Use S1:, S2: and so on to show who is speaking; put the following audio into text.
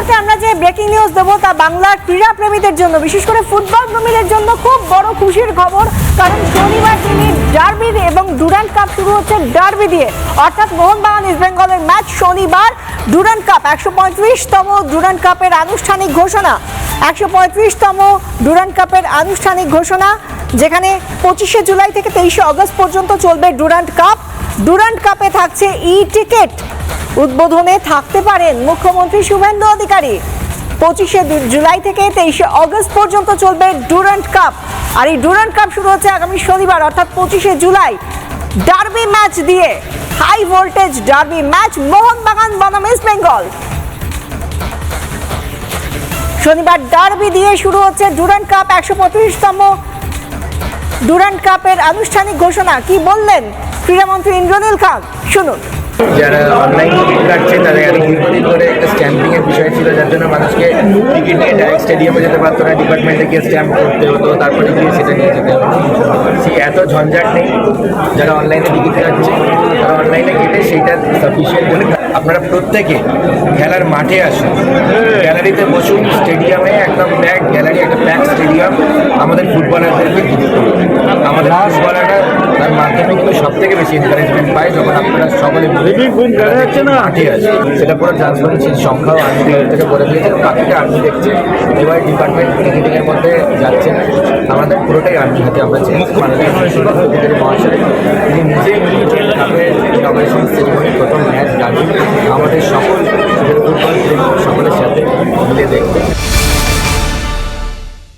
S1: মুহূর্তে আমরা যে ব্রেকিং নিউজ দেবো তা বাংলার ক্রীড়া প্রেমীদের জন্য, বিশেষ করে ফুটবল প্রেমীদের জন্য খুব বড় খুশির খবর। কারণ শনিবার দিনই ডার্বি এবং ডুরান্ড কাপ শুরু হচ্ছে ডার্বি দিয়ে, অর্থাৎ মোহনবাগান ইস্ট বেঙ্গলের ম্যাচ শনিবার। ডুরান্ড কাপ 135তম ডুরান্ড কাপের আনুষ্ঠানিক ঘোষণা, 135তম ডুরান্ড কাপের আনুষ্ঠানিক ঘোষণা, যেখানে 25শে জুলাই থেকে 23শে আগস্ট পর্যন্ত চলবে ডুরান্ড কাপ। ডুরান্ড কাপে থাকছে ই টিকিট, উদ্বোধনে থাকতে পারেন মুখ্যমন্ত্রী শুভেন্দু অধিকারী। 25শে জুলাই থেকে 23শে আগস্ট পর্যন্ত চলবে ডুরান্ড কাপ, আর এই ডুরান্ড কাপ শুরু হচ্ছে আগামী শনিবার অর্থাৎ 25শে জুলাই ডার্বি ম্যাচ দিয়ে। High voltage derby match Mohun Bagan বনাম ইস্ট বেঙ্গল। শনিবার ডার্বি দিয়ে শুরু হচ্ছে ডুরান্ড কাপ, 135তম ডুরান্ড কাপের আনুষ্ঠানিক ঘোষণা। কি বললেন ক্রীড়ামন্ত্রী ইন্দ্রনীল খান, শুনুন।
S2: যারা অনলাইন টিকিট কাটছে তাদের এত দীর্ঘদিন ধরে একটা স্ট্যাম্পিং এর বিষয় ছিল, যার জন্য মানুষকে টিকিট নিয়ে ডাইরেক্ট স্টেডিয়ামে যেতে পারতো না, ডিপার্টমেন্টে গিয়ে স্ট্যাম্প করতে হতো, তারপরে গিয়ে সেটা নিয়ে যেতে হতো। সেই এত ঝঞ্ঝাট নেই। যারা অনলাইনে টিকিট কাটছে তারা অনলাইনে কেটে সেইটা সাফিসিয়েন্ট বলে। আপনারা প্রত্যেকে খেলার মাঠে আসুন, গ্যালারিতে বসুন, স্টেডিয়ামে একদম প্যাক গ্যালারি, একটা প্যাক স্টেডিয়াম। আমাদের ফুটবলারদেরকে গিফট করুন। আমাদের ফুটবলাররা তার মাধ্যমে কিন্তু সব থেকে বেশি এনকারেজমেন্ট পায় যখন আপনারা সকলে মাঠে আছে। সেটা পুরো ট্রান্সপারেন্সির সংখ্যাও আর্মি থেকে বলে দিয়েছে, বাকিটা আর্মি দেখছে। এবার ডিপার্টমেন্ট টিকিটিংয়ের মধ্যে যাচ্ছে না, আমাদের পুরোটাই আর্মির হাতে আমরা চেয়েছি। মাননীয় সেক্রেটারি মহাশয় তিনি নিজে ইনগ্রেশন সেরিমনি প্রথম ম্যাচ ডাকি আমাদের সকল ফুটবল সকলের সাথে মিলে দেখতে।